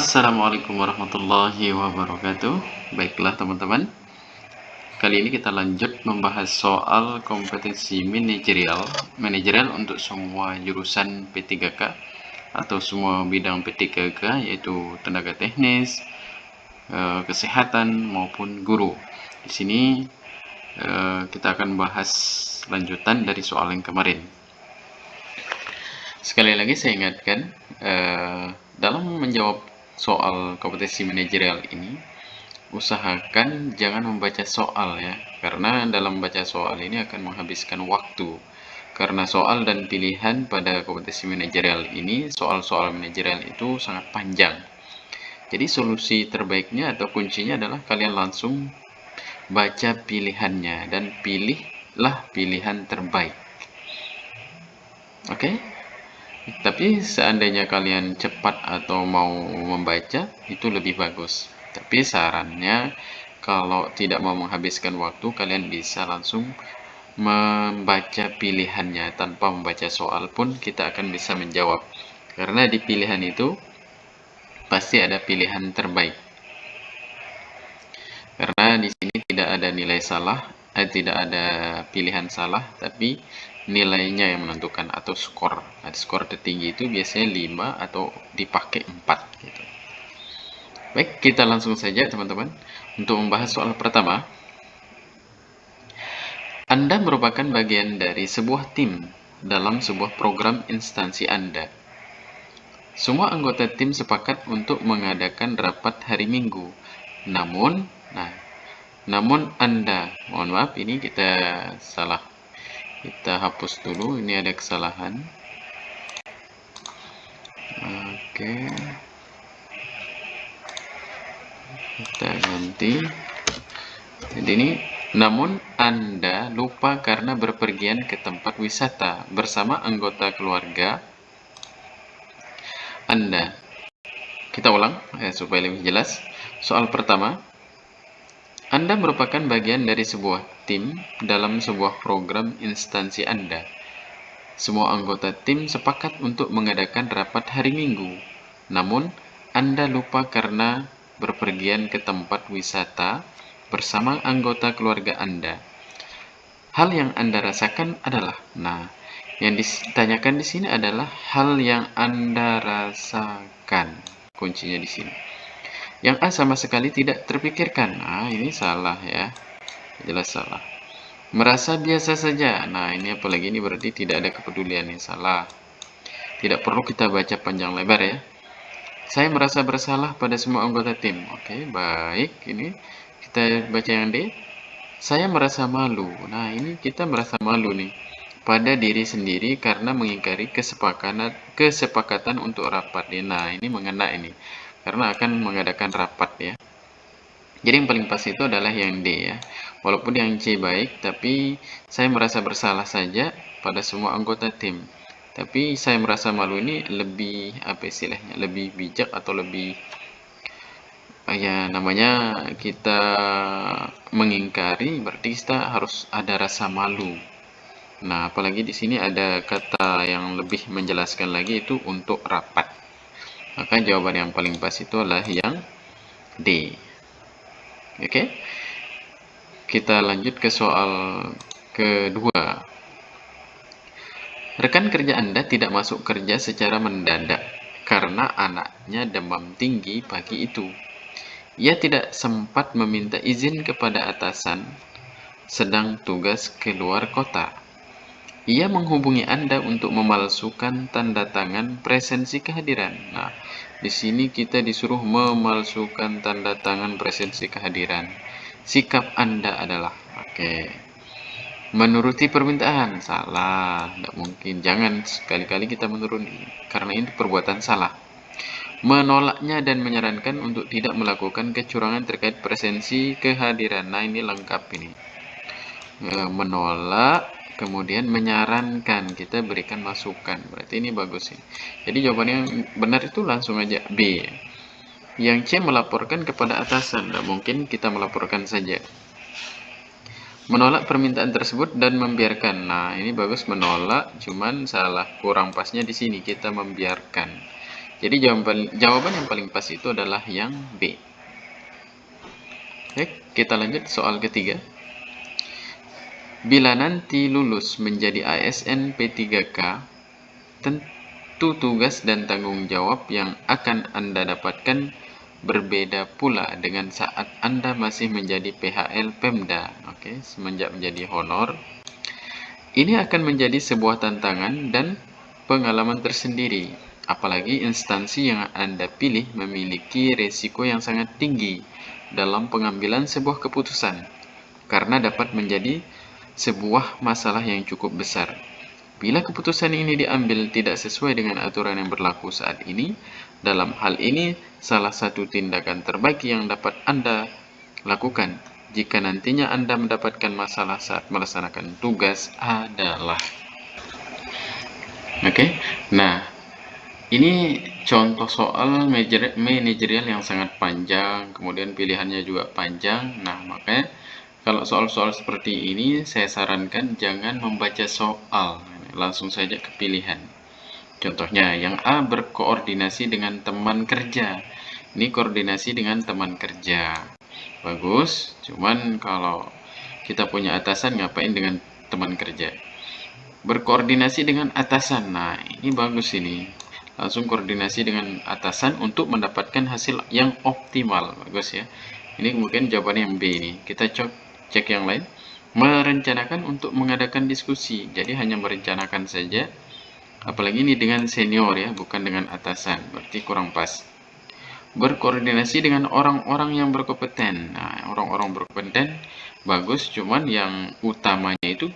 Assalamualaikum warahmatullahi wabarakatuh. Baiklah teman-teman, kali ini kita lanjut membahas soal kompetensi manajerial untuk semua jurusan P3K atau semua bidang P3K, yaitu tenaga teknis, kesehatan maupun guru. Di sini kita akan bahas lanjutan dari soal yang kemarin. Sekali lagi saya ingatkan, dalam menjawab soal kompetensi manajerial ini, usahakan jangan membaca soal ya, karena dalam membaca soal ini akan menghabiskan waktu. Karena soal dan pilihan pada kompetensi manajerial ini, soal-soal manajerial itu sangat panjang. Jadi solusi terbaiknya atau kuncinya adalah kalian langsung baca pilihannya dan pilihlah pilihan terbaik. Oke? Tapi seandainya kalian cepat atau mau membaca, itu lebih bagus. Tapi sarannya, kalau tidak mau menghabiskan waktu, kalian bisa langsung membaca pilihannya. Tanpa membaca soal pun kita akan bisa menjawab. Karena di pilihan itu pasti ada pilihan terbaik. Karena di sini tidak ada nilai salah, tidak ada pilihan salah, tapi nilainya yang menentukan atau skor. Nah, skor tertinggi itu biasanya 5 atau dipakai 4 gitu. Baik, kita langsung saja teman-teman untuk membahas soal pertama. Anda merupakan bagian dari sebuah tim dalam sebuah program instansi Anda. Semua anggota tim sepakat untuk mengadakan rapat hari Minggu. Namun Anda, mohon maaf, ini kita salah. Kita hapus dulu, ini ada kesalahan. Oke. Kita ganti. Jadi ini, namun Anda lupa karena berpergian ke tempat wisata bersama anggota keluarga Anda. Kita ulang supaya lebih jelas. Soal pertama, Anda merupakan bagian dari sebuah tim dalam sebuah program instansi Anda. Semua anggota tim sepakat untuk mengadakan rapat hari Minggu. Namun, Anda lupa karena berpergian ke tempat wisata bersama anggota keluarga Anda. Hal yang Anda rasakan adalah, yang ditanyakan di sini adalah hal yang Anda rasakan. Kuncinya di sini. Yang A sama sekali tidak terpikirkan. Ini salah ya. Jelas salah. Merasa biasa saja. Ini apalagi ini berarti tidak ada kepedulian, yang salah. Tidak perlu kita baca panjang lebar ya. Saya merasa bersalah pada semua anggota tim. Oke, baik. Ini kita baca yang D. Saya merasa malu. Ini kita merasa malu nih pada diri sendiri karena mengingkari kesepakatan untuk rapat. Ini mengena ini. Karena akan mengadakan rapat ya. Jadi yang paling pas itu adalah yang D ya. Walaupun yang C baik, tapi saya merasa bersalah saja pada semua anggota tim. Tapi saya merasa malu ini lebih istilahnya, lebih bijak atau lebih ya, namanya kita mengingkari berarti kita harus ada rasa malu. Apalagi di sini ada kata yang lebih menjelaskan lagi, itu untuk rapat. Maka jawaban yang paling pas itu adalah yang D. Oke. Kita lanjut ke soal kedua. Rekan kerja Anda tidak masuk kerja secara mendadak karena anaknya demam tinggi pagi itu. Ia tidak sempat meminta izin kepada atasan sedang tugas keluar kota. Ia menghubungi Anda untuk memalsukan tanda tangan presensi kehadiran. Di sini kita disuruh memalsukan tanda tangan presensi kehadiran. Sikap Anda adalah, menuruti permintaan. Salah, tidak mungkin. Jangan sekali-kali kita menuruti, karena itu perbuatan salah. Menolaknya dan menyarankan untuk tidak melakukan kecurangan terkait presensi kehadiran. Ini lengkap ini. Menolak, kemudian menyarankan, kita berikan masukan. Berarti ini bagus ini. Jadi jawabannya yang benar itu langsung aja B. Yang C, melaporkan kepada atasan. Tidak mungkin kita melaporkan saja. Menolak permintaan tersebut dan membiarkan. Ini bagus menolak, cuman salah, kurang pasnya di sini kita membiarkan. Jadi jawaban yang paling pas itu adalah yang B. Oke, kita lanjut soal ketiga. Bila nanti lulus menjadi ASN P3K, tentu tugas dan tanggung jawab yang akan Anda dapatkan berbeda pula dengan saat Anda masih menjadi PHL Pemda. Oke, semenjak menjadi honor, ini akan menjadi sebuah tantangan dan pengalaman tersendiri. Apalagi instansi yang Anda pilih memiliki resiko yang sangat tinggi dalam pengambilan sebuah keputusan, karena dapat menjadi sebuah masalah yang cukup besar. Bila keputusan ini diambil tidak sesuai dengan aturan yang berlaku saat ini, dalam hal ini salah satu tindakan terbaik yang dapat Anda lakukan jika nantinya Anda mendapatkan masalah saat melaksanakan tugas adalah. Oke, nah ini contoh soal manajerial yang sangat panjang, kemudian pilihannya juga panjang. Nah, makanya kalau soal-soal seperti ini, saya sarankan jangan membaca soal, langsung saja ke pilihan. Contohnya, yang A berkoordinasi dengan teman kerja. Ini koordinasi dengan teman kerja. Bagus, cuman kalau kita punya atasan, ngapain dengan teman kerja? Berkoordinasi dengan atasan. Nah, ini bagus ini. Langsung koordinasi dengan atasan untuk mendapatkan hasil yang optimal. Bagus ya. Ini mungkin jawabannya yang B ini. Kita cek yang lain. Merencanakan untuk mengadakan diskusi. Jadi hanya merencanakan saja. Apalagi ini dengan senior ya, bukan dengan atasan. Berarti kurang pas. Berkoordinasi dengan orang-orang yang berkompeten. Nah, orang-orang berkompeten bagus, cuman yang utamanya itu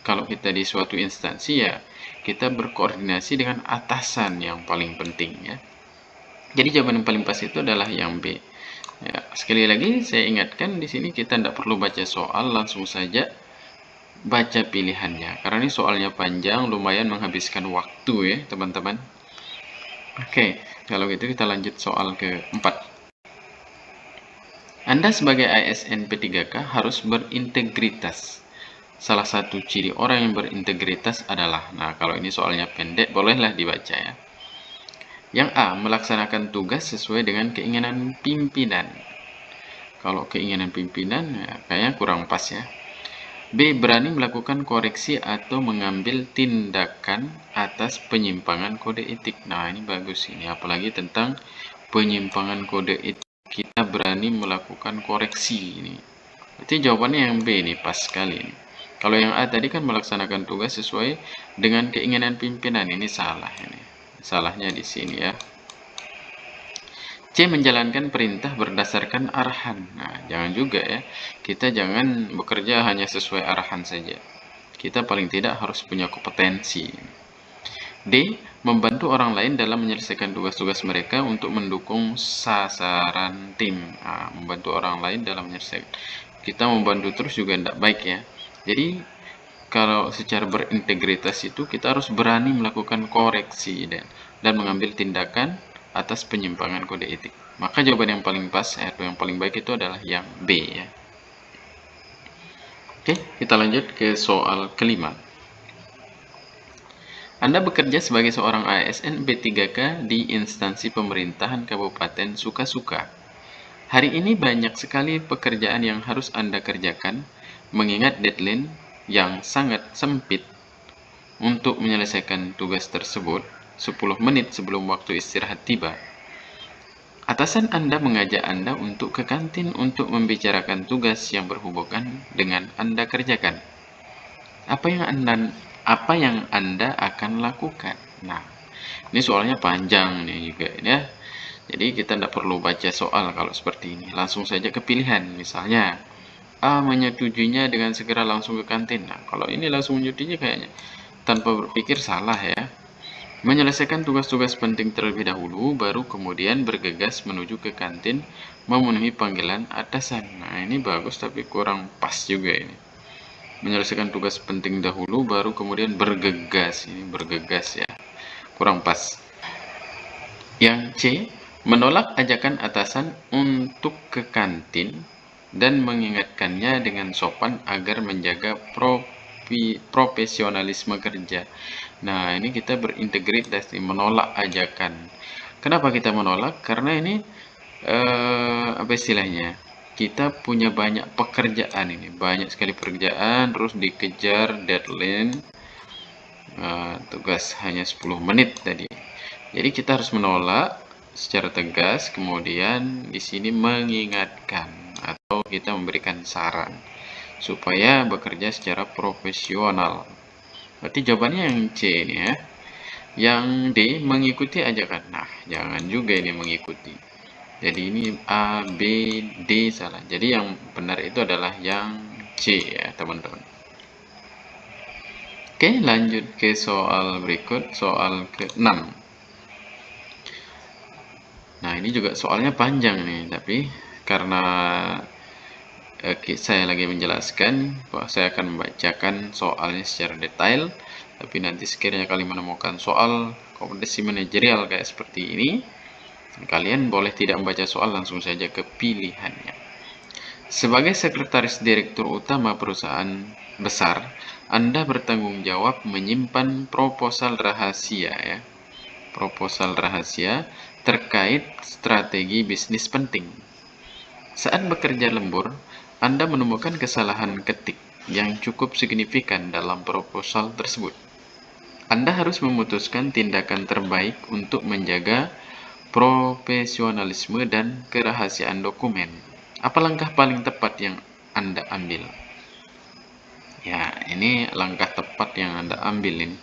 kalau kita di suatu instansi ya kita berkoordinasi dengan atasan yang paling penting ya. Jadi jawaban yang paling pas itu adalah yang B. Ya, sekali lagi saya ingatkan di sini kita tidak perlu baca soal, langsung saja baca pilihannya. Karena ini soalnya panjang, lumayan menghabiskan waktu ya teman-teman. Oke, kalau gitu kita lanjut soal keempat. Anda sebagai ASN P3K harus berintegritas. Salah satu ciri orang yang berintegritas adalah, nah kalau ini soalnya pendek, bolehlah dibaca ya. Yang A, melaksanakan tugas sesuai dengan keinginan pimpinan. Kalau keinginan pimpinan, ya, kayaknya kurang pas ya. B, berani melakukan koreksi atau mengambil tindakan atas penyimpangan kode etik. Nah, ini bagus ini, apalagi tentang penyimpangan kode etik. Kita berani melakukan koreksi ini. Berarti jawabannya yang B ini, pas sekali ini. Kalau yang A tadi kan melaksanakan tugas sesuai dengan keinginan pimpinan, ini salah ini. Salahnya di sini ya. C, menjalankan perintah berdasarkan arahan. Nah, jangan juga ya. Kita jangan bekerja hanya sesuai arahan saja. Kita paling tidak harus punya kompetensi. D, membantu orang lain dalam menyelesaikan tugas-tugas mereka untuk mendukung sasaran tim. Nah, membantu orang lain dalam menyelesaikan. Kita membantu terus juga tidak baik ya. Jadi kalau secara berintegritas itu kita harus berani melakukan koreksi dan mengambil tindakan atas penyimpangan kode etik. Maka jawaban yang paling pas atau yang paling baik itu adalah yang B ya. Oke, kita lanjut ke soal kelima. Anda bekerja sebagai seorang ASN P3K di instansi pemerintahan Kabupaten Sukasuka. Hari ini banyak sekali pekerjaan yang harus Anda kerjakan, mengingat deadline yang sangat sempit. Untuk menyelesaikan tugas tersebut 10 menit sebelum waktu istirahat tiba, atasan Anda mengajak Anda untuk ke kantin untuk membicarakan tugas yang berhubungan dengan Anda kerjakan. Apa yang Anda akan lakukan? Nah, ini soalnya panjang nih juga ya. Jadi kita tidak perlu baca soal kalau seperti ini. Langsung saja ke pilihan. Misalnya A, menyetujuinya dengan segera langsung ke kantin. Nah, kalau ini langsung menyetujuinya kayaknya tanpa berpikir salah ya. Menyelesaikan tugas-tugas penting terlebih dahulu, baru kemudian bergegas menuju ke kantin memenuhi panggilan atasan. Nah, ini bagus tapi kurang pas juga ini. Menyelesaikan tugas penting dahulu, baru kemudian bergegas. Ini bergegas ya. Kurang pas. Yang C, menolak ajakan atasan untuk ke kantin dan mengingatkannya dengan sopan agar menjaga profesionalisme kerja. Nah, ini kita berintegritas nih, menolak ajakan. Kenapa kita menolak? Karena ini apa istilahnya? Kita punya banyak pekerjaan ini, banyak sekali pekerjaan, terus dikejar deadline, tugas hanya 10 menit tadi. Jadi kita harus menolak secara tegas, kemudian di sini mengingatkan atau kita memberikan saran supaya bekerja secara profesional. Berarti jawabannya yang C ini ya. Yang D, mengikuti ajakan. Nah, jangan juga ini mengikuti. Jadi ini A, B, D salah. Jadi yang benar itu adalah yang C ya, teman-teman. Oke, lanjut ke soal berikut, soal ke-6. Nah, ini juga soalnya panjang nih, tapi karena saya lagi menjelaskan, saya akan membacakan soalnya secara detail. Tapi nanti sekiranya kalian menemukan soal kompetensi manajerial kayak seperti ini, kalian boleh tidak membaca soal, langsung saja ke pilihannya. Sebagai sekretaris direktur utama perusahaan besar, Anda bertanggung jawab menyimpan proposal rahasia ya. Proposal rahasia terkait strategi bisnis penting. Saat bekerja lembur, Anda menemukan kesalahan ketik yang cukup signifikan dalam proposal tersebut. Anda harus memutuskan tindakan terbaik untuk menjaga profesionalisme dan kerahasiaan dokumen. Apa langkah paling tepat yang Anda ambil? Ya, ini langkah tepat yang Anda ambil ini.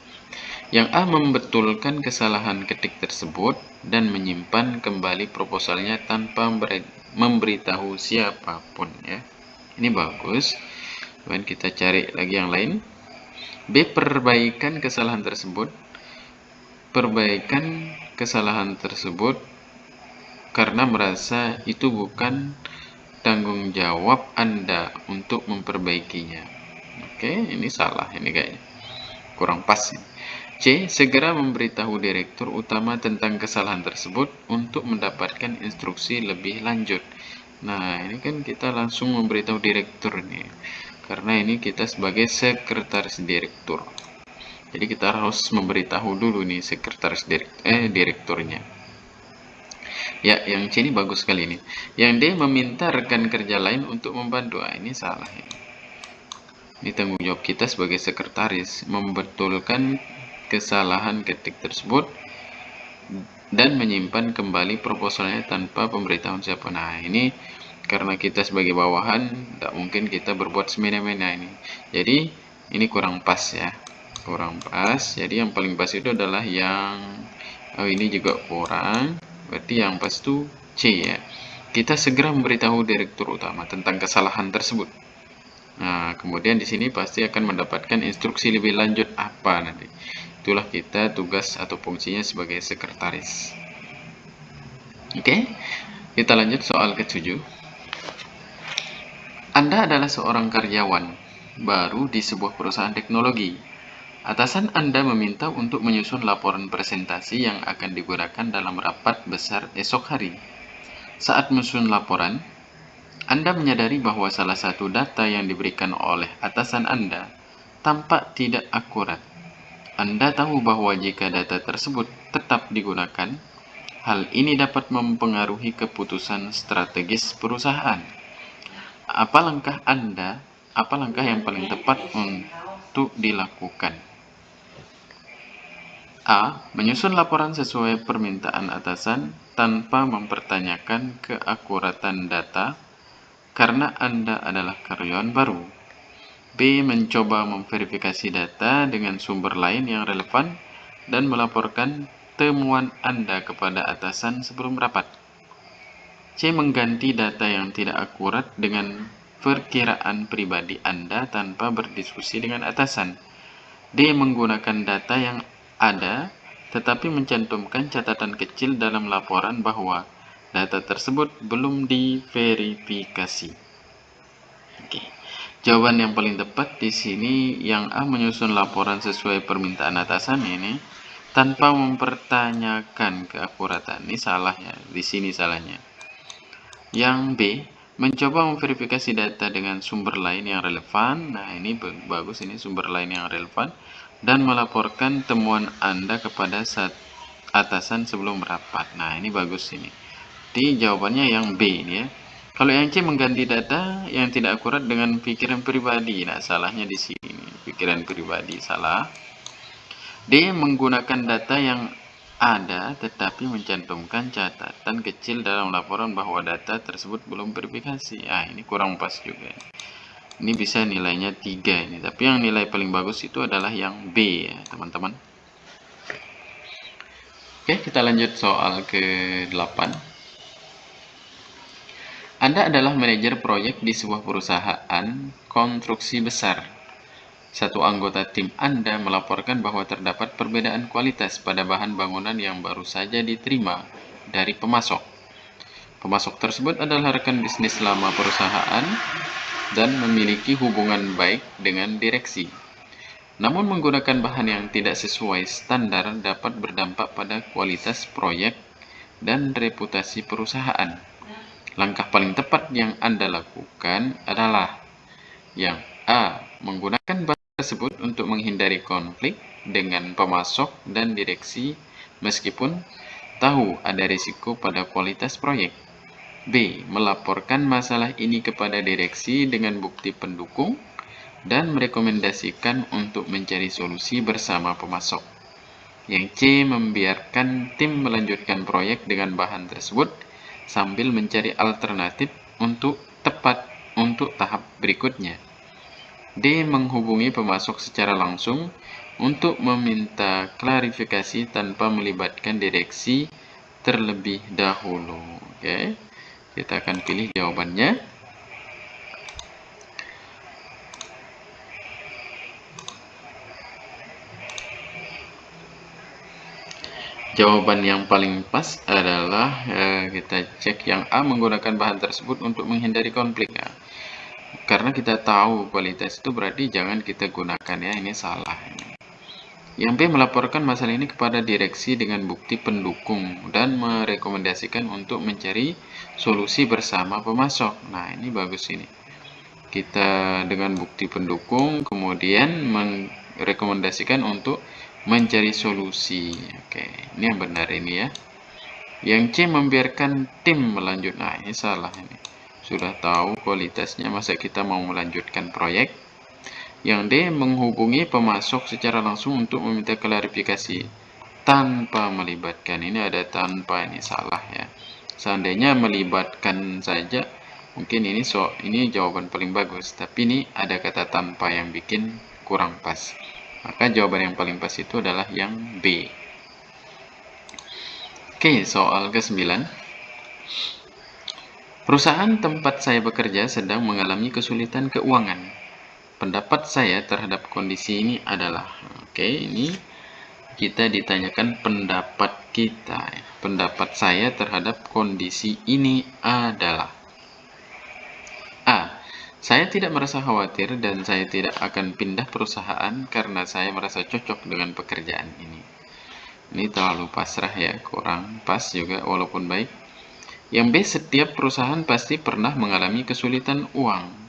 Yang A, membetulkan kesalahan ketik tersebut dan menyimpan kembali proposalnya tanpa memberitahu siapapun ya. Ini bagus. Kemudian kita cari lagi yang lain. B, perbaikan kesalahan tersebut. Perbaikan kesalahan tersebut karena merasa itu bukan tanggung jawab Anda untuk memperbaikinya. Oke, ini salah ini kayaknya. Kurang pas. C, segera memberitahu direktur utama tentang kesalahan tersebut untuk mendapatkan instruksi lebih lanjut. Nah, ini kan kita langsung memberitahu direktur nih. Karena ini kita sebagai sekretaris direktur. Jadi kita harus memberitahu dulu nih sekretaris direkturnya. Ya, yang C ini bagus sekali ini. Yang D, meminta rekan kerja lain untuk membantu. Ini salah ini. Ini tanggung jawab kita sebagai sekretaris membetulkan kesalahan ketik tersebut dan menyimpan kembali proposalnya tanpa pemberitahuan siapa. Nah, ini karena kita sebagai bawahan tidak mungkin kita berbuat semena-mena ini. Jadi ini kurang pas ya. Kurang pas. Jadi yang paling pas itu adalah yang ini juga kurang. Berarti yang pas itu C ya. Kita segera memberitahu direktur utama tentang kesalahan tersebut. Nah, kemudian di sini pasti akan mendapatkan instruksi lebih lanjut apa nanti. Itulah kita tugas atau fungsinya sebagai sekretaris. Oke, kita lanjut soal ke-7. Anda adalah seorang karyawan baru di sebuah perusahaan teknologi. Atasan Anda meminta untuk menyusun laporan presentasi yang akan digunakan dalam rapat besar esok hari. Saat menyusun laporan, Anda menyadari bahwa salah satu data yang diberikan oleh atasan Anda tampak tidak akurat. Anda tahu bahwa jika data tersebut tetap digunakan, hal ini dapat mempengaruhi keputusan strategis perusahaan. Apa langkah yang paling tepat untuk dilakukan? A. Menyusun laporan sesuai permintaan atasan tanpa mempertanyakan keakuratan data karena Anda adalah karyawan baru. B. Mencoba memverifikasi data dengan sumber lain yang relevan dan melaporkan temuan Anda kepada atasan sebelum rapat. C. Mengganti data yang tidak akurat dengan perkiraan pribadi Anda tanpa berdiskusi dengan atasan. D. Menggunakan data yang ada tetapi mencantumkan catatan kecil dalam laporan bahwa data tersebut belum diverifikasi. Oke. Jawaban yang paling tepat di sini yang A, menyusun laporan sesuai permintaan atasan ini tanpa mempertanyakan keakuratan. Ini salah ya, di sini salahnya. Yang B, mencoba memverifikasi data dengan sumber lain yang relevan. Nah, ini bagus, ini sumber lain yang relevan dan melaporkan temuan Anda kepada atasan sebelum rapat. Nah, ini bagus ini. Di jawabannya yang B ini ya. Kalau yang C mengganti data yang tidak akurat dengan pikiran pribadi. Nah, salahnya di sini. Pikiran pribadi salah. D menggunakan data yang ada tetapi mencantumkan catatan kecil dalam laporan bahwa data tersebut belum verifikasi. Ah, ini kurang pas juga. Ini bisa nilainya 3 ini. Tapi yang nilai paling bagus itu adalah yang B ya, teman-teman. Oke, kita lanjut soal ke-8. Anda adalah manajer proyek di sebuah perusahaan konstruksi besar. Satu anggota tim Anda melaporkan bahwa terdapat perbedaan kualitas pada bahan bangunan yang baru saja diterima dari pemasok. Pemasok tersebut adalah rekan bisnis lama perusahaan dan memiliki hubungan baik dengan direksi. Namun menggunakan bahan yang tidak sesuai standar dapat berdampak pada kualitas proyek dan reputasi perusahaan. Langkah paling tepat yang Anda lakukan adalah yang A. Menggunakan bahan tersebut untuk menghindari konflik dengan pemasok dan direksi meskipun tahu ada risiko pada kualitas proyek. B. Melaporkan masalah ini kepada direksi dengan bukti pendukung dan merekomendasikan untuk mencari solusi bersama pemasok. Yang C. Membiarkan tim melanjutkan proyek dengan bahan tersebut sambil mencari alternatif untuk tepat untuk tahap berikutnya. D. Menghubungi pemasok secara langsung untuk meminta klarifikasi tanpa melibatkan direksi terlebih dahulu. Oke, kita akan pilih jawabannya. Jawaban yang paling pas adalah kita cek yang A, menggunakan bahan tersebut untuk menghindari konflik. Nah, karena kita tahu kualitas itu berarti jangan kita gunakan ya, ini salah. Yang B, melaporkan masalah ini kepada direksi dengan bukti pendukung dan merekomendasikan untuk mencari solusi bersama pemasok. Nah, ini bagus ini. Kita dengan bukti pendukung kemudian merekomendasikan untuk mencari solusi. Oke, ini yang benar ini ya. Yang C, membiarkan tim melanjut. Nah, ini salah ini. Sudah tahu kualitasnya, masa kita mau melanjutkan proyek. Yang D, menghubungi pemasok secara langsung untuk meminta klarifikasi tanpa melibatkan. Ini ada tanpa, ini salah ya. Seandainya melibatkan saja, mungkin ini jawaban paling bagus. Tapi ini ada kata tanpa yang bikin kurang pas. Maka jawaban yang paling pas itu adalah yang B. Oke, soal ke-9. Perusahaan tempat saya bekerja sedang mengalami kesulitan keuangan. Pendapat saya terhadap kondisi ini adalah, oke, ini kita ditanyakan pendapat kita. Pendapat saya terhadap kondisi ini adalah A. Saya tidak merasa khawatir dan saya tidak akan pindah perusahaan karena saya merasa cocok dengan pekerjaan ini. Ini terlalu pasrah ya, kurang pas juga walaupun baik. Yang B, setiap perusahaan pasti pernah mengalami kesulitan uang.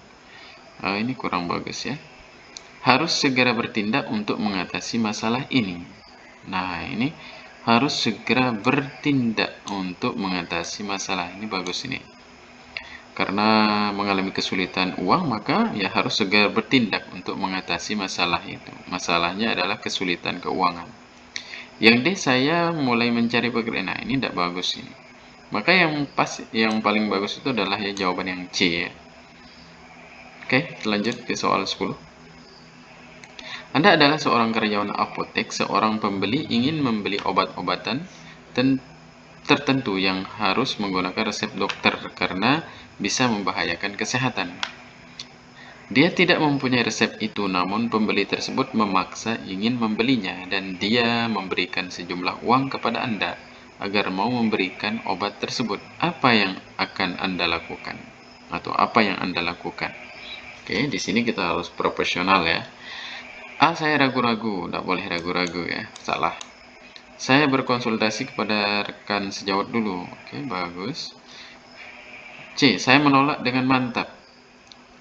Ini kurang bagus ya. Harus segera bertindak untuk mengatasi masalah ini. Nah, ini harus segera bertindak untuk mengatasi masalah ini, bagus ini. Karena mengalami kesulitan uang, maka ya harus segera bertindak untuk mengatasi masalah itu. Masalahnya adalah kesulitan keuangan. Yang D, saya mulai mencari pekerjaan. Nah, ini tidak bagus ini. Maka yang pas, yang paling bagus itu adalah ya jawaban yang C ya. Oke, lanjut ke soal 10. Anda adalah seorang karyawan apotek, seorang pembeli ingin membeli obat-obatan tertentu yang harus menggunakan resep dokter karena bisa membahayakan kesehatan. Dia tidak mempunyai resep itu, namun pembeli tersebut memaksa ingin membelinya dan dia memberikan sejumlah uang kepada Anda agar mau memberikan obat tersebut. Apa yang akan Anda lakukan? Atau apa yang Anda lakukan? Oke, di sini kita harus profesional ya. A, saya ragu-ragu. Tidak boleh ragu-ragu ya, salah. Saya berkonsultasi kepada rekan sejawat dulu. Oke, bagus. C, saya menolak dengan mantap.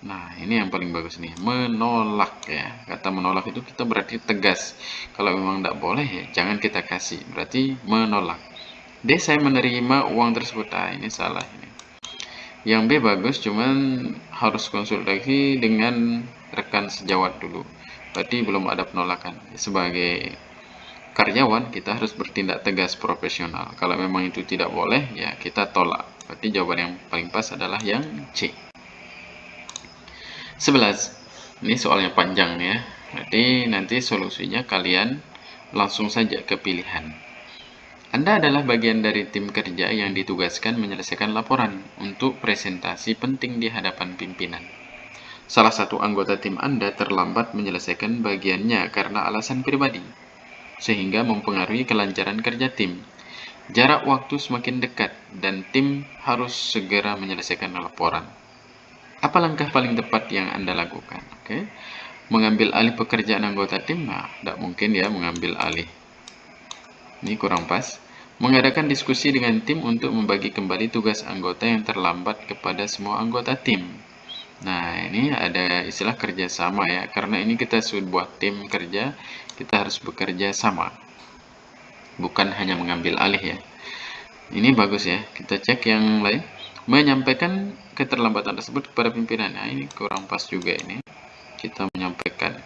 Nah, ini yang paling bagus nih, menolak ya. Kata menolak itu kita berarti tegas. Kalau memang tidak boleh ya, jangan kita kasih. Berarti menolak. D, saya menerima uang tersebut. Nah, ini salah ini. Yang B bagus, cuman harus konsultasi dengan rekan sejawat dulu. Berarti belum ada penolakan. Sebagai karyawan, kita harus bertindak tegas profesional. Kalau memang itu tidak boleh, ya kita tolak. Berarti jawaban yang paling pas adalah yang C. 11. Ini soalnya panjang ya. Jadi nanti solusinya kalian langsung saja ke pilihan. Anda adalah bagian dari tim kerja yang ditugaskan menyelesaikan laporan untuk presentasi penting di hadapan pimpinan. Salah satu anggota tim Anda terlambat menyelesaikan bagiannya karena alasan pribadi, sehingga mempengaruhi kelancaran kerja tim. Jarak waktu semakin dekat dan tim harus segera menyelesaikan laporan. Apa langkah paling tepat yang Anda lakukan? Oke. Mengambil alih pekerjaan anggota tim? Nah, tidak mungkin ya mengambil alih. Ini kurang pas. Mengadakan diskusi dengan tim untuk membagi kembali tugas anggota yang terlambat kepada semua anggota tim. Nah, ini ada istilah kerjasama ya. Karena ini kita sebuah tim kerja, kita harus bekerja sama. Bukan hanya mengambil alih ya. Ini bagus ya. Kita cek yang lain. Menyampaikan keterlambatan tersebut kepada pimpinan. Nah, ini kurang pas juga ini. Kita menyampaikan.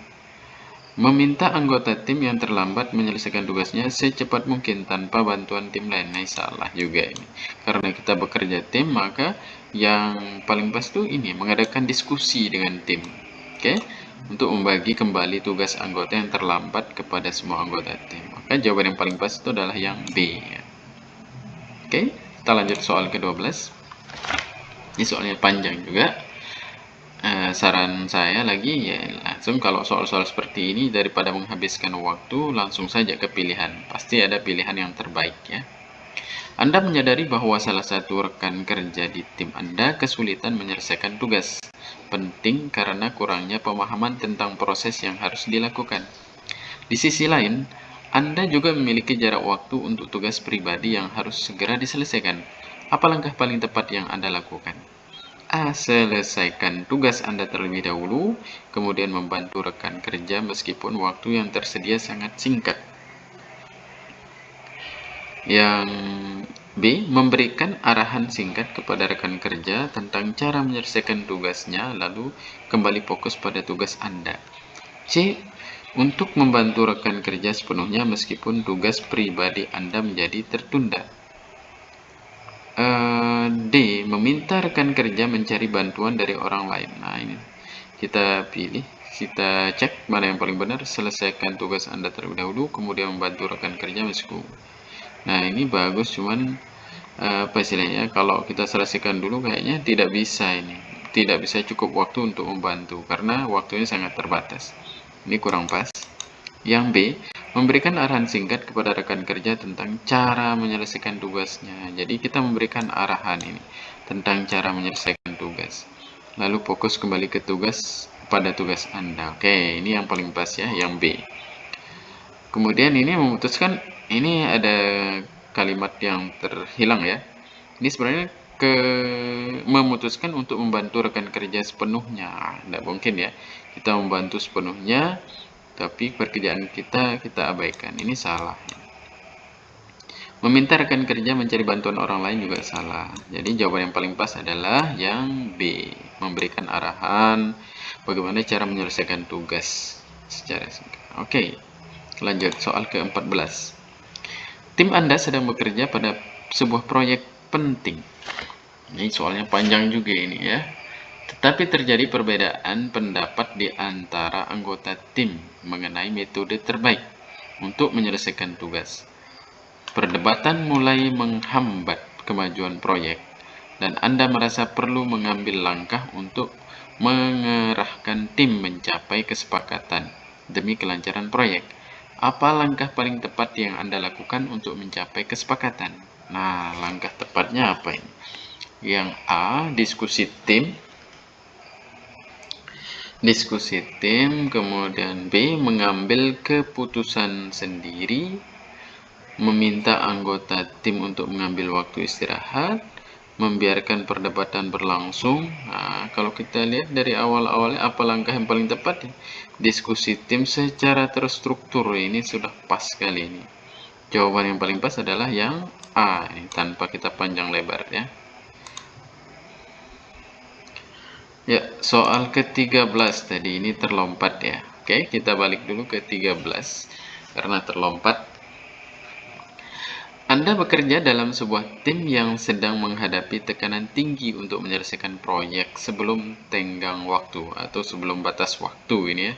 Meminta anggota tim yang terlambat menyelesaikan tugasnya secepat mungkin tanpa bantuan tim lain. Nah, salah juga ini. Karena kita bekerja tim, maka yang paling pas tuh ini, mengadakan diskusi dengan tim. Oke? Untuk membagi kembali tugas anggota yang terlambat kepada semua anggota tim. Maka jawaban yang paling pas itu adalah yang B. Oke, kita lanjut soal ke-12. Ini soalnya panjang juga. Saran saya lagi ya langsung kalau soal-soal seperti ini daripada menghabiskan waktu langsung saja ke pilihan. Pasti ada pilihan yang terbaik ya. Anda menyadari bahwa salah satu rekan kerja di tim Anda kesulitan menyelesaikan tugas penting karena kurangnya pemahaman tentang proses yang harus dilakukan. Di sisi lain, Anda juga memiliki jarak waktu untuk tugas pribadi yang harus segera diselesaikan. Apa langkah paling tepat yang Anda lakukan? A. Selesaikan tugas Anda terlebih dahulu, kemudian membantu rekan kerja meskipun waktu yang tersedia sangat singkat. Yang B. Memberikan arahan singkat kepada rekan kerja tentang cara menyelesaikan tugasnya, lalu kembali fokus pada tugas Anda. C. Untuk membantu rekan kerja sepenuhnya meskipun tugas pribadi Anda menjadi tertunda. D. Meminta rekan kerja mencari bantuan dari orang lain. Nah, ini kita pilih, kita cek mana yang paling benar. Selesaikan tugas Anda terlebih dahulu, kemudian membantu rekan kerja meskipun. Nah, ini bagus, cuman apa istilahnya, kalau kita selesaikan dulu kayaknya tidak bisa ini. Tidak bisa cukup waktu untuk membantu, karena waktunya sangat terbatas. Ini kurang pas. Yang B. Memberikan arahan singkat kepada rekan kerja tentang cara menyelesaikan tugasnya. Jadi kita memberikan arahan ini tentang cara menyelesaikan tugas. Lalu fokus kembali ke tugas pada tugas Anda. Oke, ini yang paling pas ya, yang B. Kemudian ini memutuskan, ini ada kalimat yang terhilang ya. Ini sebenarnya memutuskan untuk membantu rekan kerja sepenuhnya. Tidak mungkin ya, kita membantu sepenuhnya tapi pekerjaan kita abaikan. Ini salah. Meminta rekan kerja mencari bantuan orang lain juga salah. Jadi jawaban yang paling pas adalah yang B. Memberikan arahan bagaimana cara menyelesaikan tugas secara singkat. Oke, lanjut soal ke-14. Tim Anda sedang bekerja pada sebuah proyek penting. Ini soalnya panjang juga ini ya. Tetapi terjadi perbedaan pendapat di antara anggota tim mengenai metode terbaik untuk menyelesaikan tugas. Perdebatan mulai menghambat kemajuan proyek, dan Anda merasa perlu mengambil langkah untuk mengerahkan tim mencapai kesepakatan demi kelancaran proyek. Apa langkah paling tepat yang Anda lakukan untuk mencapai kesepakatan? Nah, langkah tepatnya apa ini? Yang A. Diskusi tim, kemudian B. Mengambil keputusan sendiri, meminta anggota tim untuk mengambil waktu istirahat, membiarkan perdebatan berlangsung. Nah, kalau kita lihat dari awal-awalnya apa langkah yang paling tepat? Diskusi tim secara terstruktur, ini sudah pas kali ini. Jawaban yang paling pas adalah yang A, ini tanpa kita panjang lebar ya. Ya, soal ke-13 tadi ini terlompat ya. Oke, kita balik dulu ke 13 karena terlompat. Anda bekerja dalam sebuah tim yang sedang menghadapi tekanan tinggi untuk menyelesaikan proyek sebelum tenggang waktu atau sebelum batas waktu ini ya.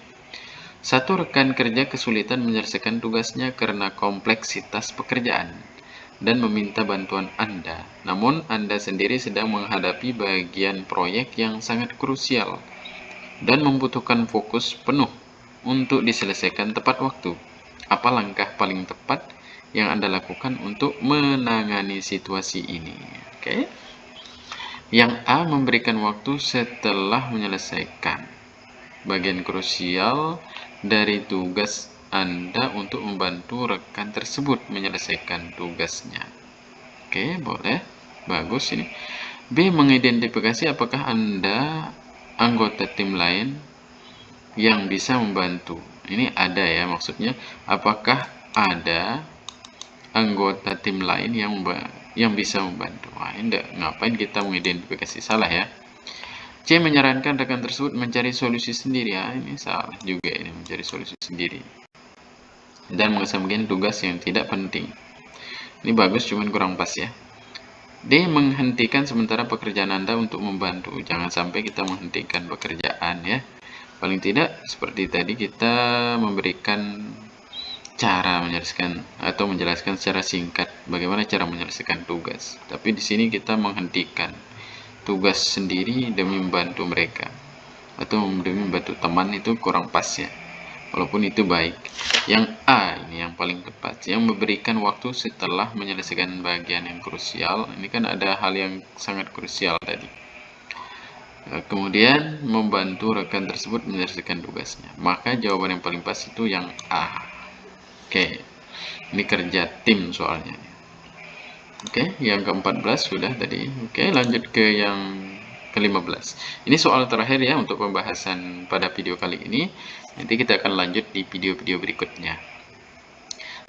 Satu rekan kerja kesulitan menyelesaikan tugasnya karena kompleksitas pekerjaan dan meminta bantuan Anda. Namun, Anda sendiri sedang menghadapi bagian proyek yang sangat krusial dan membutuhkan fokus penuh untuk diselesaikan tepat waktu. Apa langkah paling tepat yang Anda lakukan untuk menangani situasi ini? Oke. Yang A, memberikan waktu setelah menyelesaikan bagian krusial dari tugas Anda untuk membantu rekan tersebut menyelesaikan tugasnya. Oke, boleh. Bagus ini. B, mengidentifikasi apakah Anda anggota tim lain yang bisa membantu. Ini ada ya, maksudnya apakah ada anggota tim lain yang bisa membantu. Nah, ini ngapain kita mengidentifikasi, salah ya. C, menyarankan rekan tersebut mencari solusi sendiri. Ya, ini salah juga, ini mencari solusi sendiri dan mengesampingkan tugas yang tidak penting. Ini bagus, cuman kurang pas ya. D, menghentikan sementara pekerjaan Anda untuk membantu. Jangan sampai kita menghentikan pekerjaan ya. Paling tidak seperti tadi kita memberikan cara menyelesaikan atau menjelaskan secara singkat bagaimana cara menyelesaikan tugas. Tapi di sini kita menghentikan tugas sendiri demi membantu mereka atau demi membantu teman, itu kurang pas ya. Walaupun itu baik. Yang A ini yang paling tepat, yang memberikan waktu setelah menyelesaikan bagian yang krusial. Ini kan ada hal yang sangat krusial tadi. Kemudian membantu rekan tersebut menyelesaikan tugasnya. Maka jawaban yang paling pas itu yang A. Oke, ini kerja tim soalnya. Oke, yang ke-14 sudah tadi. Oke, lanjut ke yang ke-15. Ini soal terakhir ya untuk pembahasan pada video kali ini. Nanti kita akan lanjut di video-video berikutnya.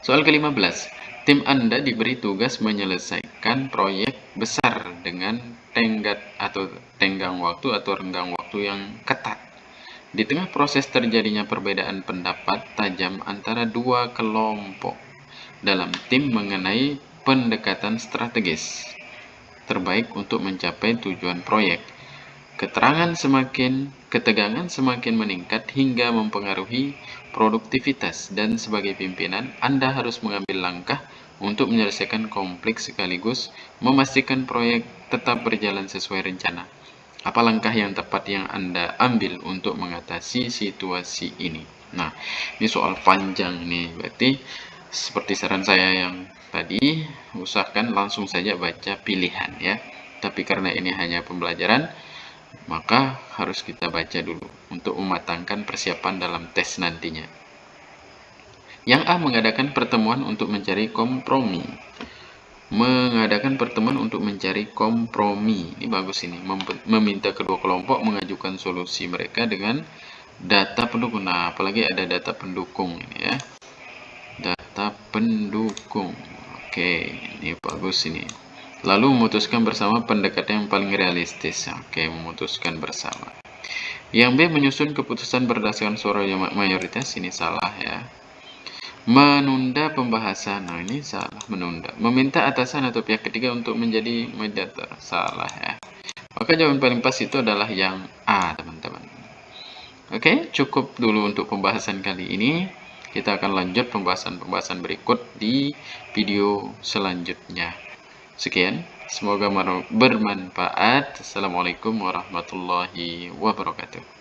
Soal ke-15. Tim Anda diberi tugas menyelesaikan proyek besar dengan tenggat atau tenggang waktu atau renggang waktu yang ketat. Di tengah proses terjadinya perbedaan pendapat tajam antara dua kelompok dalam tim mengenai pendekatan strategis terbaik untuk mencapai tujuan proyek. Ketegangan semakin meningkat hingga mempengaruhi produktivitas, dan sebagai pimpinan, Anda harus mengambil langkah untuk menyelesaikan konflik sekaligus memastikan proyek tetap berjalan sesuai rencana. Apa langkah yang tepat yang Anda ambil untuk mengatasi situasi ini? Nah, ini soal panjang nih, berarti seperti saran saya yang tadi, usahakan langsung saja baca pilihan ya. Tapi karena ini hanya pembelajaran, maka harus kita baca dulu untuk mematangkan persiapan dalam tes nantinya. Yang A, mengadakan pertemuan untuk mencari kompromi. Mengadakan pertemuan untuk mencari kompromi. Ini bagus ini. Meminta kedua kelompok mengajukan solusi mereka dengan data pendukung. Nah, apalagi ada data pendukung ini ya. Data pendukung. Oke, ini bagus ini. Lalu memutuskan bersama pendekatan yang paling realistis. Oke, memutuskan bersama. Yang B, menyusun keputusan berdasarkan suara mayoritas. Ini salah ya. Menunda pembahasan. Nah, ini salah, menunda. Meminta atasan atau pihak ketiga untuk menjadi mediator. Salah ya. Maka jawaban paling pas itu adalah yang A, teman-teman. Oke, cukup dulu untuk pembahasan kali ini. Kita akan lanjut pembahasan-pembahasan berikut di video selanjutnya. Sekian, semoga bermanfaat. Assalamualaikum warahmatullahi wabarakatuh.